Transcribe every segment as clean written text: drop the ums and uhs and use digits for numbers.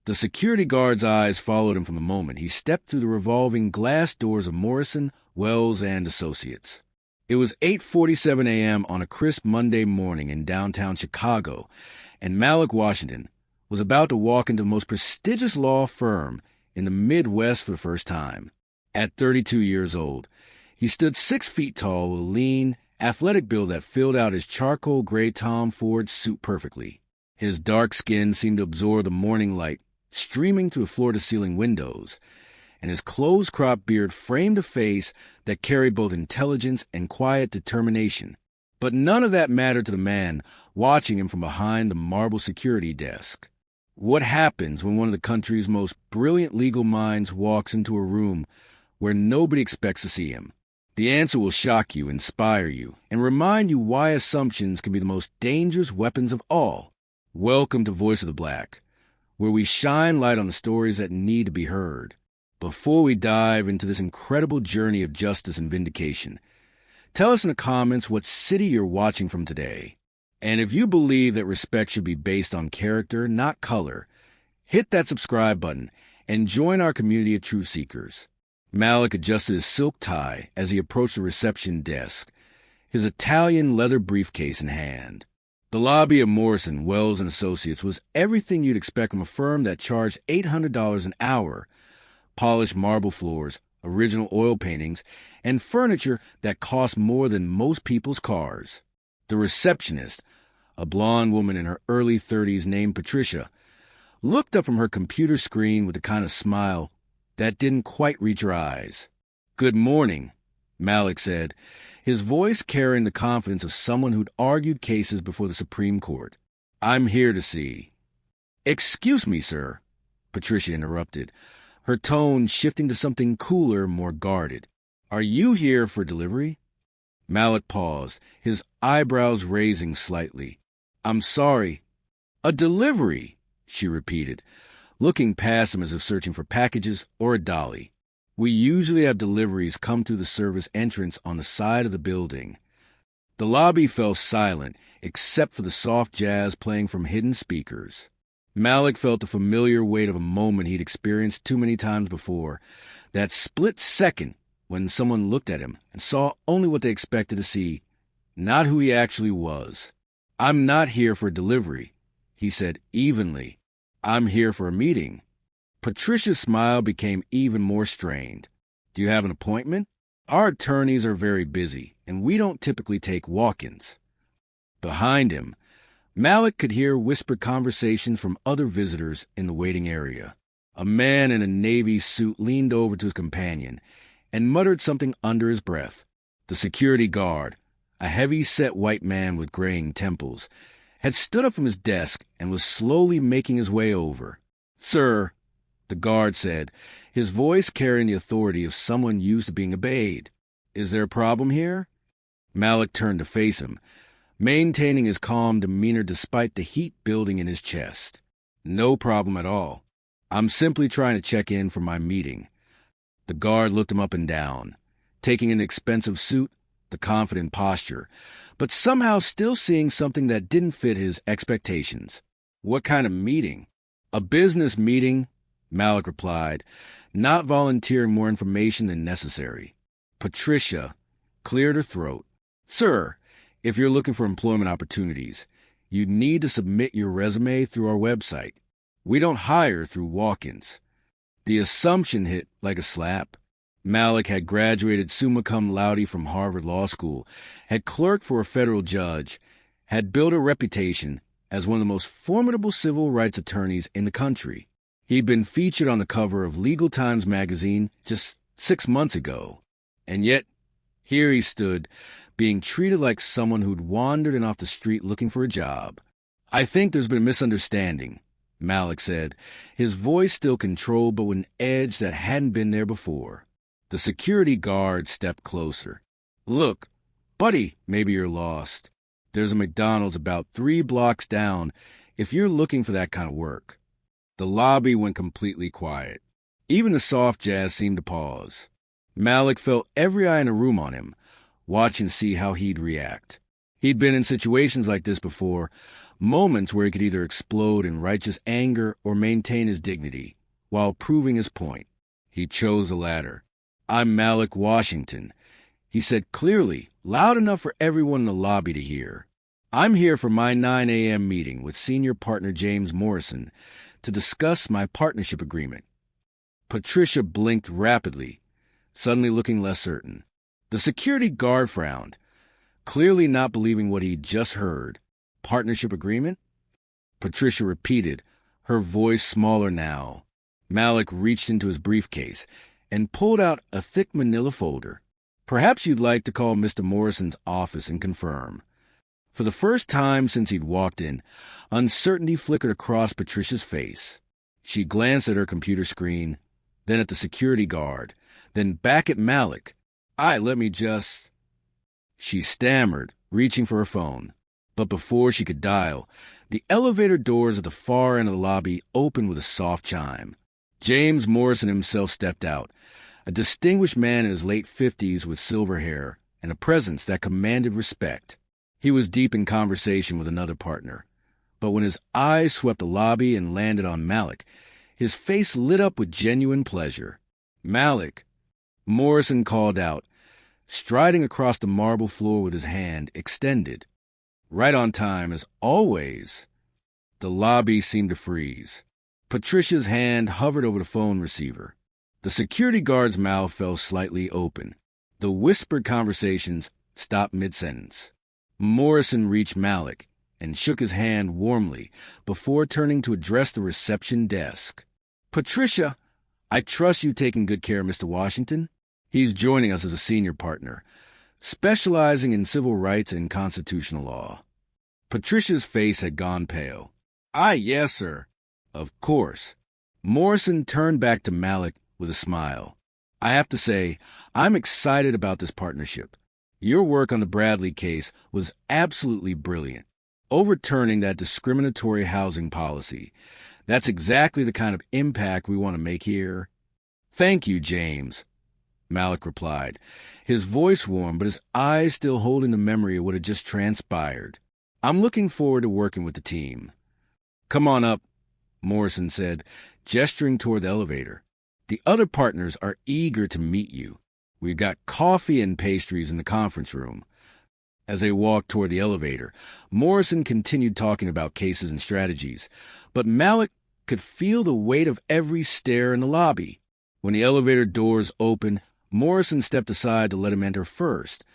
The security guard's eyes followed him from the moment he stepped through the revolving glass doors of Morrison, Wells, and Associates. It was 8:47 a.m. on a crisp Monday morning in downtown Chicago, and Malik Washington was about to walk into the most prestigious law firm in the Midwest for the first time. At 32 years old, he stood 6 feet tall with a lean, athletic build that filled out his charcoal gray Tom Ford suit perfectly. His dark skin seemed to absorb the morning light streaming through the floor-to-ceiling windows, and his close-cropped beard framed a face that carried both intelligence and quiet determination. But none of that mattered to the man watching him from behind the marble security desk. What happens when one of the country's most brilliant legal minds walks into a room where nobody expects to see him? The answer will shock you, inspire you, and remind you why assumptions can be the most dangerous weapons of all. Welcome to Voice of the Black, where we shine light on the stories that need to be heard. Before we dive into this incredible journey of justice and vindication, tell us in the comments what city you're watching from today. And if you believe that respect should be based on character, not color, hit that subscribe button and join our community of truth seekers. Malik adjusted his silk tie as he approached the reception desk, his Italian leather briefcase in hand. The lobby of Morrison, Wells, and Associates was everything you'd expect from a firm that charged $800 an hour, polished marble floors, original oil paintings, and furniture that cost more than most people's cars. The receptionist, a blonde woman in her early 30s named Patricia, looked up from her computer screen with the kind of smile that didn't quite reach her eyes. "Good morning," Malik said, his voice carrying the confidence of someone who'd argued cases before the Supreme Court. "I'm here to see—" "Excuse me, sir," Patricia interrupted, her tone shifting to something cooler, more guarded. "Are you here for delivery?" Malik paused, his eyebrows raising slightly. "I'm sorry." "A delivery," she repeated, looking past him as if searching for packages or a dolly. "We usually have deliveries come through the service entrance on the side of the building." The lobby fell silent, except for the soft jazz playing from hidden speakers. Malik felt the familiar weight of a moment he'd experienced too many times before, that split second when someone looked at him and saw only what they expected to see, not who he actually was. "I'm not here for delivery," he said evenly. "I'm here for a meeting." Patricia's smile became even more strained. "Do you have an appointment?" "Our attorneys are very busy, and we don't typically take walk-ins." Behind him, Malik could hear whispered conversations from other visitors in the waiting area. A man in a navy suit leaned over to his companion and muttered something under his breath. The security guard, a heavy-set white man with graying temples, had stood up from his desk and was slowly making his way over. "Sir," the guard said, his voice carrying the authority of someone used to being obeyed, "is there a problem here?" Malik turned to face him, maintaining his calm demeanor despite the heat building in his chest. "No problem at all. I'm simply trying to check in for my meeting." The guard looked him up and down, taking an expensive suit, the confident posture, but somehow still seeing something that didn't fit his expectations. "What kind of meeting?" "A business meeting," Malik replied, not volunteering more information than necessary. Patricia cleared her throat. "Sir, if you're looking for employment opportunities, you need to submit your resume through our website. We don't hire through walk-ins." The assumption hit like a slap. Malik had graduated summa cum laude from Harvard Law School, had clerked for a federal judge, had built a reputation as one of the most formidable civil rights attorneys in the country. He'd been featured on the cover of Legal Times magazine just 6 months ago. And yet, here he stood, being treated like someone who'd wandered in off the street looking for a job. "I think there's been a misunderstanding," Malik said, his voice still controlled but with an edge that hadn't been there before. The security guard stepped closer. "Look, buddy, maybe you're lost. There's a McDonald's about 3 blocks down if you're looking for that kind of work." The lobby went completely quiet. Even the soft jazz seemed to pause. Malik felt every eye in the room on him, watching to see how he'd react. He'd been in situations like this before, moments where he could either explode in righteous anger or maintain his dignity while proving his point. He chose the latter. "I'm Malik Washington," he said clearly, loud enough for everyone in the lobby to hear. "I'm here for my 9 a.m. meeting with senior partner James Morrison to discuss my partnership agreement." Patricia blinked rapidly, suddenly looking less certain. The security guard frowned, clearly not believing what he'd just heard. "Partnership agreement?" Patricia repeated, her voice smaller now. Malik reached into his briefcase and pulled out a thick manila folder. "Perhaps you'd like to call Mr. Morrison's office and confirm." For the first time since he'd walked in, uncertainty flickered across Patricia's face. She glanced at her computer screen, then at the security guard, then back at Malik. Let me just..." She stammered, reaching for her phone. But before she could dial, the elevator doors at the far end of the lobby opened with a soft chime. James Morrison himself stepped out, a distinguished man in his late 50s with silver hair and a presence that commanded respect. He was deep in conversation with another partner, but when his eyes swept the lobby and landed on Malik, his face lit up with genuine pleasure. "Malik," Morrison called out, striding across the marble floor with his hand extended. Right on time, as always. The lobby seemed to freeze. Patricia's hand hovered over the phone receiver. The security guard's mouth fell slightly open. The whispered conversations stopped mid-sentence. Morrison reached Malik and shook his hand warmly before turning to address the reception desk. "Patricia, I trust you've taken good care of Mr. Washington. He's joining us as a senior partner, specializing in civil rights and constitutional law." Patricia's face had gone pale. "Yes, sir." "Of course." Morrison turned back to Malik with a smile. "I have to say, I'm excited about this partnership. Your work on the Bradley case was absolutely brilliant. Overturning that discriminatory housing policy. That's exactly the kind of impact we want to make here." "Thank you, James," Malik replied, his voice warm but his eyes still holding the memory of what had just transpired. "I'm looking forward to working with the team." "Come on up," Morrison said, gesturing toward the elevator. "The other partners are eager to meet you. We've got coffee and pastries in the conference room." As they walked toward the elevator, Morrison continued talking about cases and strategies, but Malik could feel the weight of every stare in the lobby. When the elevator doors opened, Morrison stepped aside to let him enter first,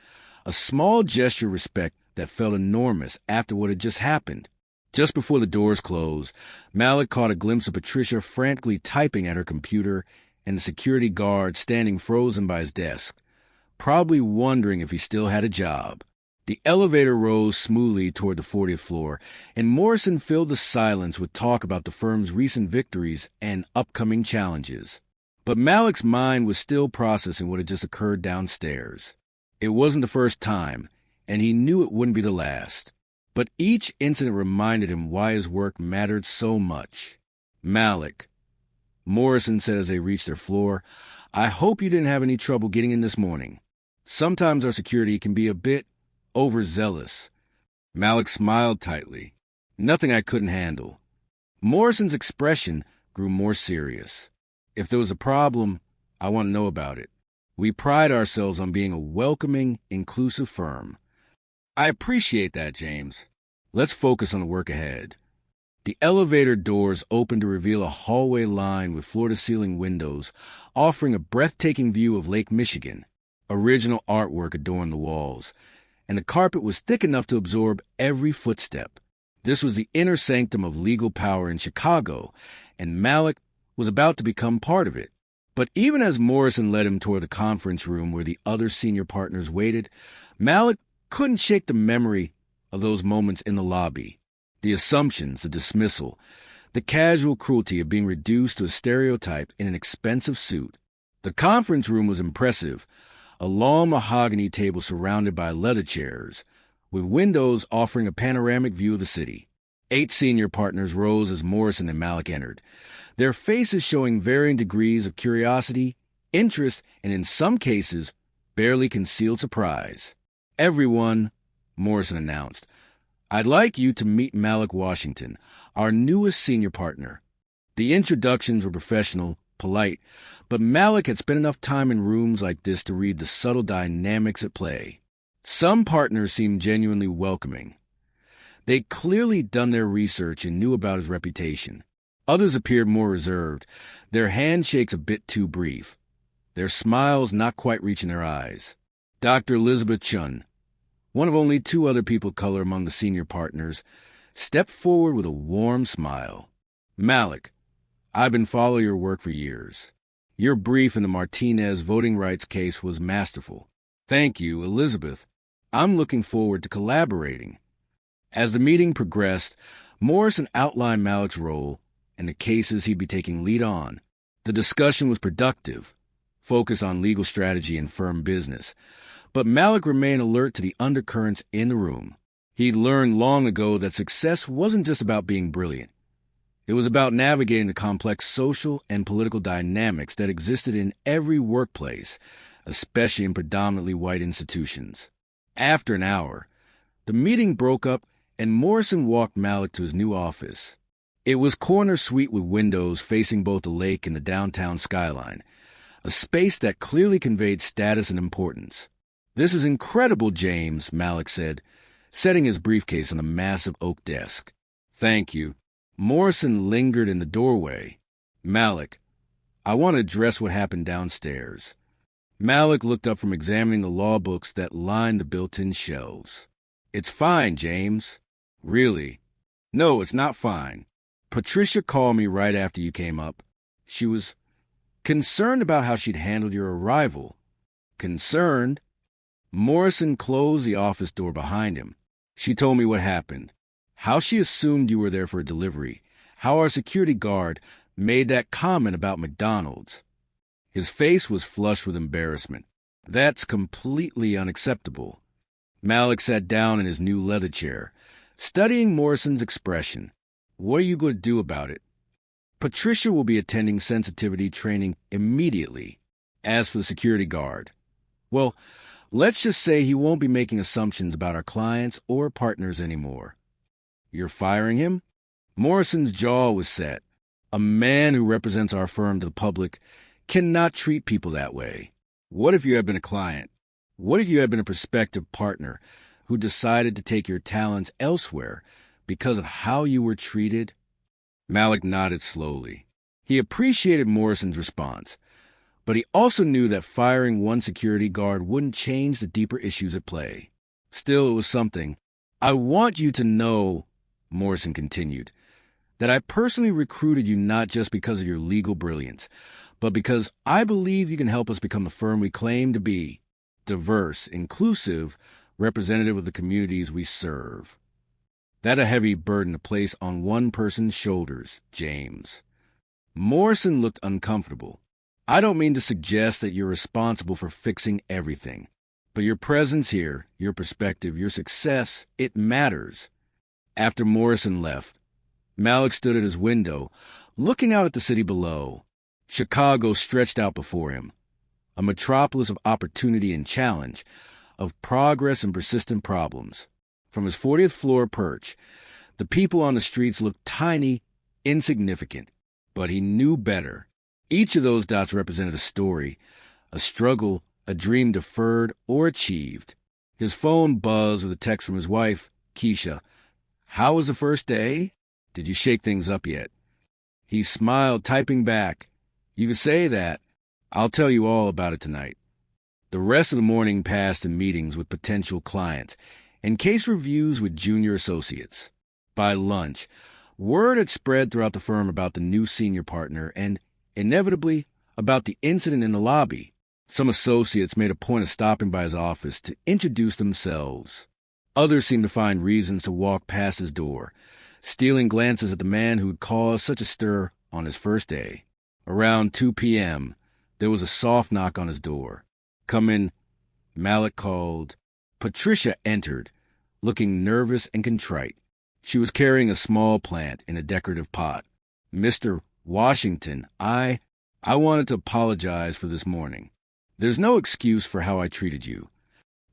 a small gesture of respect that felt enormous after what had just happened. Just before the doors closed, Malik caught a glimpse of Patricia frantically typing at her computer and the security guard standing frozen by his desk, probably wondering if he still had a job. The elevator rose smoothly toward the 40th floor, and Morrison filled the silence with talk about the firm's recent victories and upcoming challenges. But Malik's mind was still processing what had just occurred downstairs. It wasn't the first time, and he knew it wouldn't be the last. But each incident reminded him why his work mattered so much. "Malik," Morrison said as they reached their floor, "I hope you didn't have any trouble getting in this morning. Sometimes our security can be a bit overzealous." Malik smiled tightly. "Nothing I couldn't handle." Morrison's expression grew more serious. "If there was a problem, I want to know about it. We pride ourselves on being a welcoming, inclusive firm." "I appreciate that, James. Let's focus on the work ahead." The elevator doors opened to reveal a hallway lined with floor-to-ceiling windows, offering a breathtaking view of Lake Michigan. Original artwork adorned the walls, and the carpet was thick enough to absorb every footstep. This was the inner sanctum of legal power in Chicago, and Malik was about to become part of it. But even as Morrison led him toward the conference room where the other senior partners waited, Malik couldn't shake the memory of those moments in the lobby. The assumptions, the dismissal, the casual cruelty of being reduced to a stereotype in an expensive suit. The conference room was impressive, a long mahogany table surrounded by leather chairs, with windows offering a panoramic view of the city. 8 senior partners rose as Morrison and Malik entered, their faces showing varying degrees of curiosity, interest, and in some cases, barely concealed surprise. "Everyone," Morrison announced, I'd like you to meet Malik Washington, our newest senior partner. The introductions were professional, polite, but Malik had spent enough time in rooms like this to read the subtle dynamics at play. Some partners seemed genuinely welcoming. They'd clearly done their research and knew about his reputation. Others appeared more reserved, their handshakes a bit too brief, their smiles not quite reaching their eyes. Dr. Elizabeth Chun, one of only 2 other people of color among the senior partners, stepped forward with a warm smile. Malik, I've been following your work for years. Your brief in the Martinez voting rights case was masterful. Thank you, Elizabeth. I'm looking forward to collaborating. As the meeting progressed, Morrison outlined Malik's role and the cases he'd be taking lead on. The discussion was productive, focused on legal strategy and firm business, but Malik remained alert to the undercurrents in the room. He'd learned long ago that success wasn't just about being brilliant. It was about navigating the complex social and political dynamics that existed in every workplace, especially in predominantly white institutions. After an hour, the meeting broke up and Morrison walked Malik to his new office. It was corner suite with windows facing both the lake and the downtown skyline, a space that clearly conveyed status and importance. "This is incredible, James," Malik said, setting his briefcase on a massive oak desk. "Thank you." Morrison lingered in the doorway. "Malik, I want to address what happened downstairs." Malik looked up from examining the law books that lined the built-in shelves. "It's fine, James." "Really?" "No, it's not fine. Patricia called me right after you came up. She was concerned about how she'd handled your arrival." "Concerned?" Morrison closed the office door behind him. "She told me what happened. How she assumed you were there for a delivery. How our security guard made that comment about McDonald's." His face was flushed with embarrassment. "That's completely unacceptable." Malik sat down in his new leather chair, studying Morrison's expression. "What are you going to do about it?" "Patricia will be attending sensitivity training immediately. As for the security guard, well, let's just say he won't be making assumptions about our clients or partners anymore." "You're firing him?" Morrison's jaw was set. A man who represents our firm to the public cannot treat people that way. What if you had been a client? What if you had been a prospective partner who decided to take your talents elsewhere because of how you were treated? Malik nodded slowly. He appreciated Morrison's response, but he also knew that firing one security guard wouldn't change the deeper issues at play. Still, it was something. "I want you to know," Morrison continued, "that I personally recruited you not just because of your legal brilliance, but because I believe you can help us become the firm we claim to be, diverse, inclusive, representative of the communities we serve." That's a heavy burden to place on one person's shoulders, James. Morrison looked uncomfortable. "I don't mean to suggest that you're responsible for fixing everything, but your presence here, your perspective, your success, it matters." After Morrison left, Malik stood at his window, looking out at the city below. Chicago stretched out before him, a metropolis of opportunity and challenge, of progress and persistent problems. From his 40th floor perch, the people on the streets looked tiny, insignificant, but he knew better. Each of those dots represented a story, a struggle, a dream deferred or achieved. His phone buzzed with a text from his wife, Keisha. "How was the first day? Did you shake things up yet?" He smiled, typing back, "You could say that. I'll tell you all about it tonight." The rest of the morning passed in meetings with potential clients and case reviews with junior associates. By lunch, word had spread throughout the firm about the new senior partner and, inevitably, about the incident in the lobby. Some associates made a point of stopping by his office to introduce themselves. Others seemed to find reasons to walk past his door, stealing glances at the man who had caused such a stir on his first day. Around 2 p.m., there was a soft knock on his door. "Come in," Malik called. Patricia entered, looking nervous and contrite. She was carrying a small plant in a decorative pot. "Mr. Washington, I wanted to apologize for this morning. There's no excuse for how I treated you."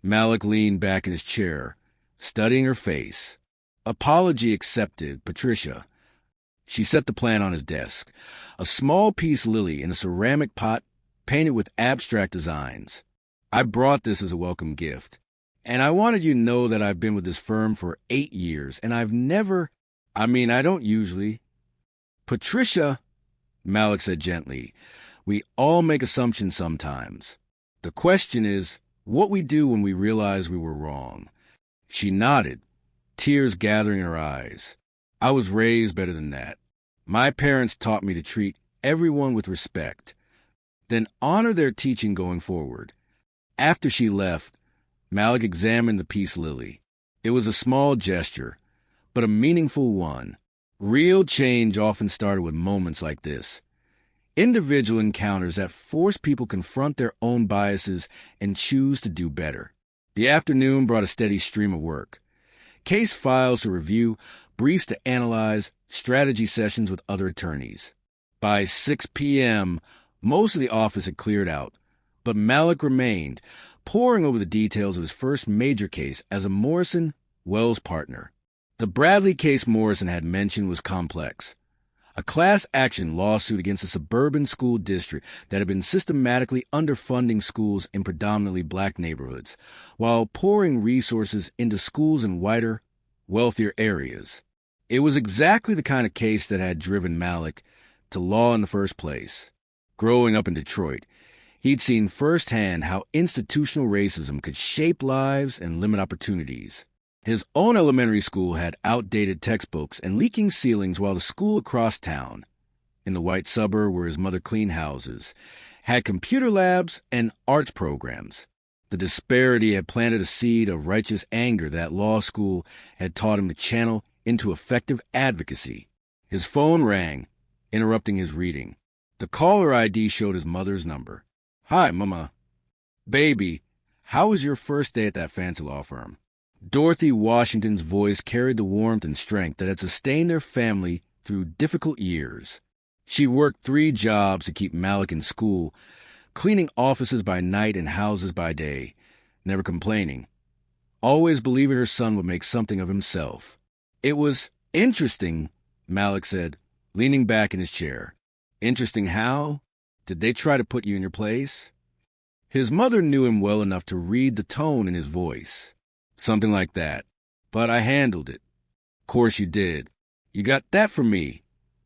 Malik leaned back in his chair, studying her face. Apology accepted, Patricia. She set the plan on his desk. A small peace lily in a ceramic pot painted with abstract designs. I brought this as a welcome gift. And I wanted you to know that I've been with this firm for 8 years, and I've never... I don't usually... Patricia, Malik said gently, we all make assumptions sometimes. The question is, what we do when we realize we were wrong. She nodded, tears gathering in her eyes. I was raised better than that. My parents taught me to treat everyone with respect, then honor their teaching going forward. After she left, Malik examined the peace lily. It was a small gesture, but a meaningful one. Real change often started with moments like this. Individual encounters that force people to confront their own biases and choose to do better. The afternoon brought a steady stream of work. Case files to review, briefs to analyze, strategy sessions with other attorneys. By 6 p.m., most of the office had cleared out, but Malik remained, poring over the details of his first major case as a Morrison Wells partner. The Bradley case Morrison had mentioned was complex. A class action lawsuit against a suburban school district that had been systematically underfunding schools in predominantly black neighborhoods, while pouring resources into schools in whiter, wealthier areas. It was exactly the kind of case that had driven Malik to law in the first place. Growing up in Detroit, he'd seen firsthand how institutional racism could shape lives and limit opportunities. His own elementary school had outdated textbooks and leaking ceilings, while the school across town, in the white suburb where his mother cleaned houses, had computer labs and arts programs. The disparity had planted a seed of righteous anger that law school had taught him to channel into effective advocacy. His phone rang, interrupting his reading. The caller ID showed his mother's number. "Hi, Mama." "Baby, how was your first day at that fancy law firm?" Dorothy Washington's voice carried the warmth and strength that had sustained their family through difficult years. She worked 3 jobs to keep Malik in school, cleaning offices by night and houses by day, never complaining, always believing her son would make something of himself. "It was interesting," Malik said, leaning back in his chair. "Interesting how? Did they try to put you in your place?" His mother knew him well enough to read the tone in his voice. "Something like that. But I handled it." "Course you did. You got that from me.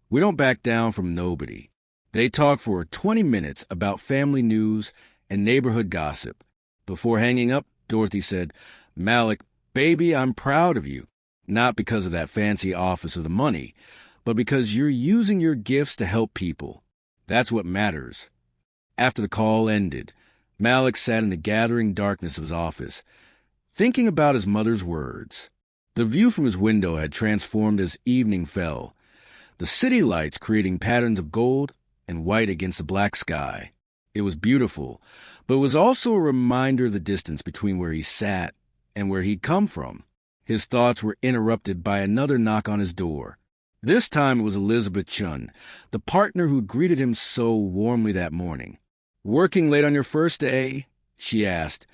We don't back down from nobody." They talked for 20 minutes about family news and neighborhood gossip. Before hanging up, Dorothy said, "Malik, baby, I'm proud of you. Not because of that fancy office or the money, but because you're using your gifts to help people. That's what matters." After the call ended, Malik sat in the gathering darkness of his office, thinking about his mother's words. The view from his window had transformed as evening fell, the city lights creating patterns of gold and white against the black sky. It was beautiful, but it was also a reminder of the distance between where he sat and where he'd come from. His thoughts were interrupted by another knock on his door. This time it was Elizabeth Chun, the partner who greeted him so warmly that morning. "Working late on your first day?" she asked,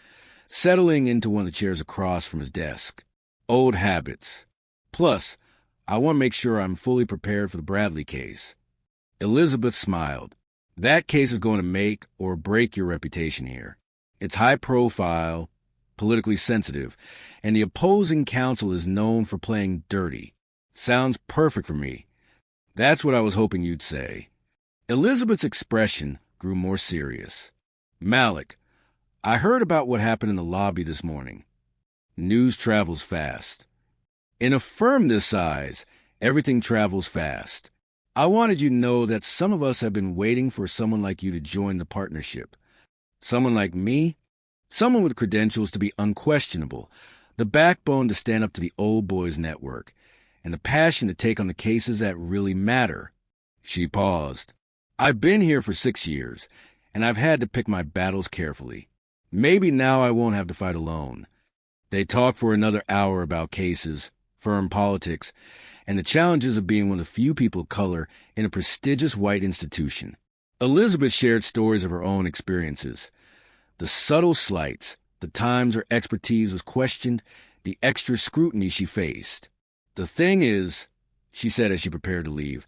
settling into one of the chairs across from his desk. "Old habits. Plus, I want to make sure I'm fully prepared for the Bradley case." Elizabeth smiled. "That case is going to make or break your reputation here. It's high profile, politically sensitive, and the opposing counsel is known for playing dirty. Sounds perfect for me. That's what I was hoping you'd say." Elizabeth's expression grew more serious. "Malik, I heard about what happened in the lobby this morning. News travels fast. In a firm this size, everything travels fast. I wanted you to know that some of us have been waiting for someone like you to join the partnership. Someone like me? Someone with credentials to be unquestionable, the backbone to stand up to the old boys network, and the passion to take on the cases that really matter." She paused. "I've been here for 6 years, and I've had to pick my battles carefully. Maybe now I won't have to fight alone." They talked for another hour about cases, firm politics, and the challenges of being one of the few people of color in a prestigious white institution. Elizabeth shared stories of her own experiences. The subtle slights, the times her expertise was questioned, the extra scrutiny she faced. "The thing is," she said as she prepared to leave,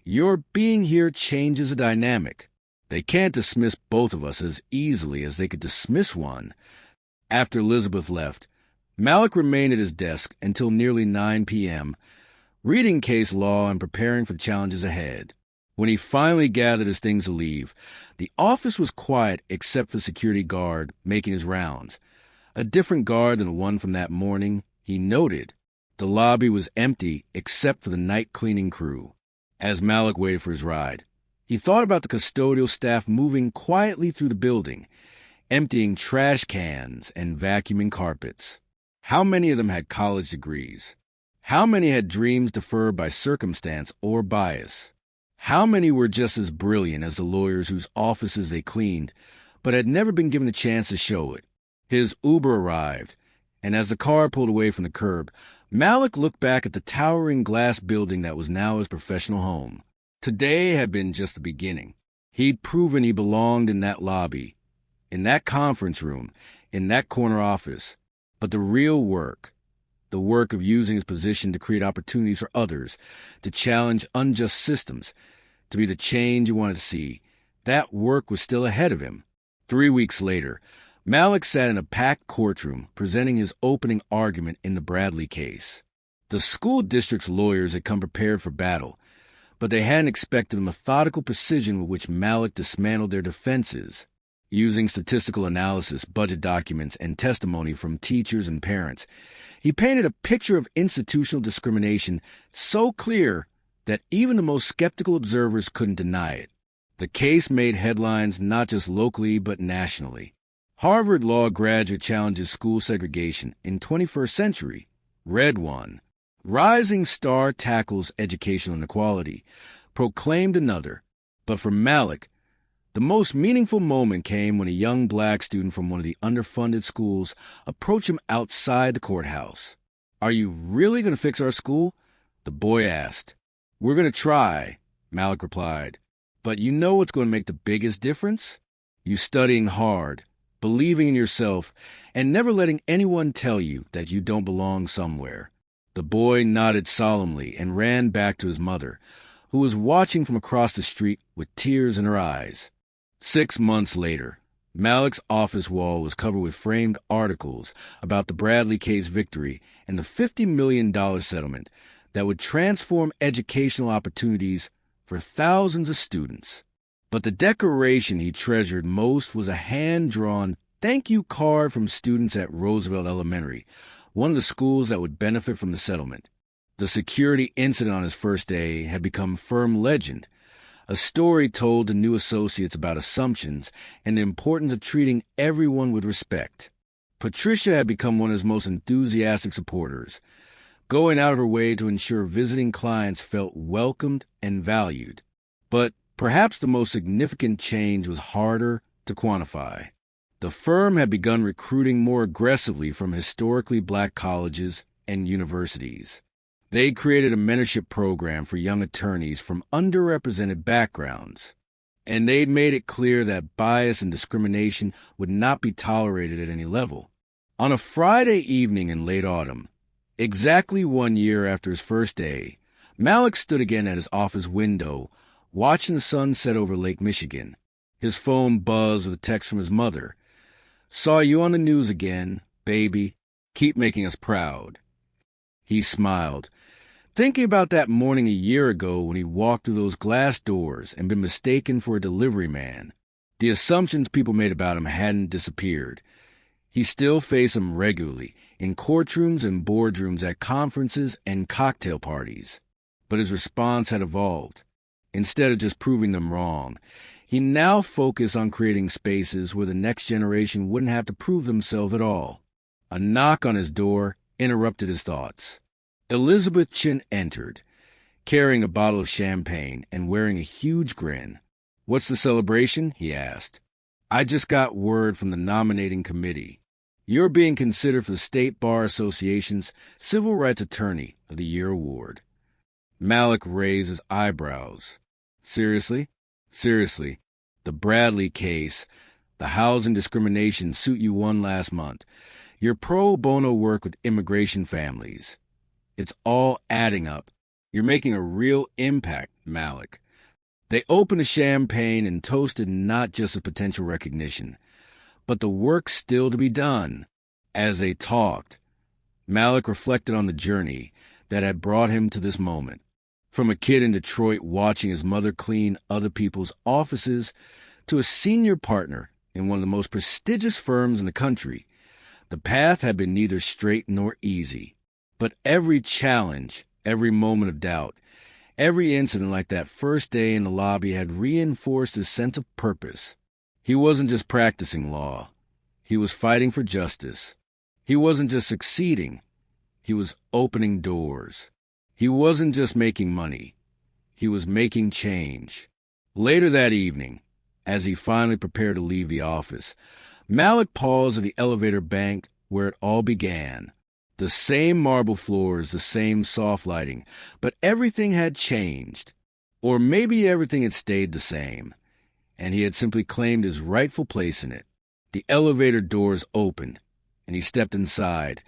"your being here changes the dynamic. They can't dismiss both of us as easily as they could dismiss one." After Elizabeth left, Malik remained at his desk until nearly 9 p.m., reading case law and preparing for the challenges ahead. When he finally gathered his things to leave, the office was quiet except for the security guard making his rounds. A different guard than the one from that morning, he noted. The lobby was empty except for the night cleaning crew. As Malik waited for his ride, he thought about the custodial staff moving quietly through the building, emptying trash cans and vacuuming carpets. How many of them had college degrees? How many had dreams deferred by circumstance or bias? How many were just as brilliant as the lawyers whose offices they cleaned, but had never been given a chance to show it? His Uber arrived, and as the car pulled away from the curb, Malik looked back at the towering glass building that was now his professional home. Today had been just the beginning. He'd proven he belonged in that lobby, in that conference room, in that corner office. But the real work, the work of using his position to create opportunities for others, to challenge unjust systems, to be the change he wanted to see, that work was still ahead of him. 3 weeks later, Malik sat in a packed courtroom presenting his opening argument in the Bradley case. The school district's lawyers had come prepared for battle, but they hadn't expected the methodical precision with which Malik dismantled their defenses. Using statistical analysis, budget documents, and testimony from teachers and parents, he painted a picture of institutional discrimination so clear that even the most skeptical observers couldn't deny it. The case made headlines not just locally but nationally. Harvard Law graduate challenges school segregation in 21st century. Read one. Rising star tackles educational inequality. Proclaimed another. But for Malik, the most meaningful moment came when a young black student from one of the underfunded schools approached him outside the courthouse. "Are you really going to fix our school?" the boy asked. "We're going to try," Malik replied. "But you know what's going to make the biggest difference? You studying hard, believing in yourself, and never letting anyone tell you that you don't belong somewhere." The boy nodded solemnly and ran back to his mother, who was watching from across the street with tears in her eyes. 6 months later, Malik's office wall was covered with framed articles about the Bradley case victory and the $50 million settlement that would transform educational opportunities for thousands of students. But the decoration he treasured most was a hand-drawn thank you card from students at Roosevelt Elementary, one of the schools that would benefit from the settlement. The security incident on his first day had become firm legend, a story told to new associates about assumptions and the importance of treating everyone with respect. Patricia had become one of his most enthusiastic supporters, going out of her way to ensure visiting clients felt welcomed and valued. But perhaps the most significant change was harder to quantify. The firm had begun recruiting more aggressively from historically black colleges and universities. They created a mentorship program for young attorneys from underrepresented backgrounds, and they'd made it clear that bias and discrimination would not be tolerated at any level. On a Friday evening in late autumn, exactly 1 year after his first day, Malik stood again at his office window, watching the sun set over Lake Michigan. His phone buzzed with a text from his mother. "Saw you on the news again, baby. Keep making us proud." He smiled, thinking about that morning a year ago when he walked through those glass doors and been mistaken for a delivery man. The assumptions people made about him hadn't disappeared. He still faced them regularly, in courtrooms and boardrooms at conferences and cocktail parties. But his response had evolved. Instead of just proving them wrong, he now focused on creating spaces where the next generation wouldn't have to prove themselves at all. A knock on his door interrupted his thoughts. Elizabeth Chin entered, carrying a bottle of champagne and wearing a huge grin. "What's the celebration?" he asked. "I just got word from the nominating committee. You're being considered for the State Bar Association's Civil Rights Attorney of the Year award." Malik raised his eyebrows. Seriously? "Seriously. The Bradley case, the housing discrimination suit you won last month, your pro bono work with immigration families. It's all adding up. You're making a real impact, Malik. They opened the champagne and toasted not just a potential recognition, but the work still to be done. As they talked, Malik reflected on the journey that had brought him to this moment. From a kid in Detroit watching his mother clean other people's offices to a senior partner in one of the most prestigious firms in the country, the path had been neither straight nor easy. But every challenge, every moment of doubt, every incident like that first day in the lobby had reinforced his sense of purpose. He wasn't just practicing law. He was fighting for justice. He wasn't just succeeding. He was opening doors. He wasn't just making money. He was making change. Later that evening, as he finally prepared to leave the office, Malik paused at the elevator bank where it all began. The same marble floors, the same soft lighting, but everything had changed. Or maybe everything had stayed the same, and he had simply claimed his rightful place in it. The elevator doors opened, and he stepped inside,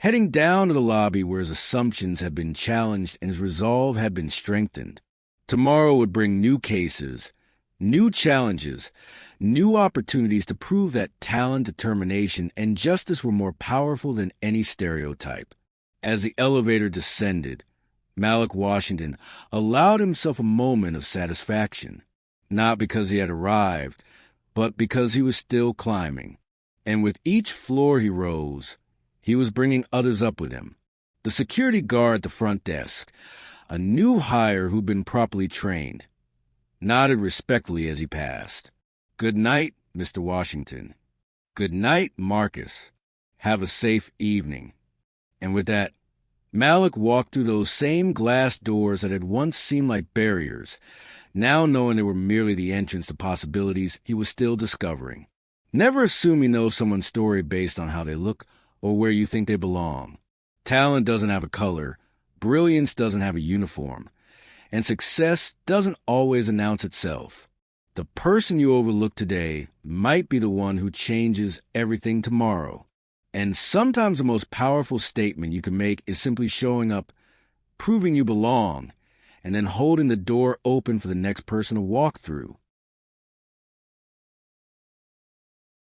heading down to the lobby where his assumptions had been challenged and his resolve had been strengthened. Tomorrow would bring new cases, new challenges, new opportunities to prove that talent, determination, and justice were more powerful than any stereotype. As the elevator descended, Malik Washington allowed himself a moment of satisfaction, not because he had arrived, but because he was still climbing. And with each floor he rose, he was bringing others up with him. The security guard at the front desk, a new hire who'd been properly trained, nodded respectfully as he passed. "Good night, Mr. Washington." "Good night, Marcus. Have a safe evening." And with that, Malik walked through those same glass doors that had once seemed like barriers, now knowing they were merely the entrance to possibilities he was still discovering. Never assume you know someone's story based on how they look or where you think they belong. Talent doesn't have a color, brilliance doesn't have a uniform, and success doesn't always announce itself. The person you overlook today might be the one who changes everything tomorrow. And sometimes the most powerful statement you can make is simply showing up, proving you belong, and then holding the door open for the next person to walk through.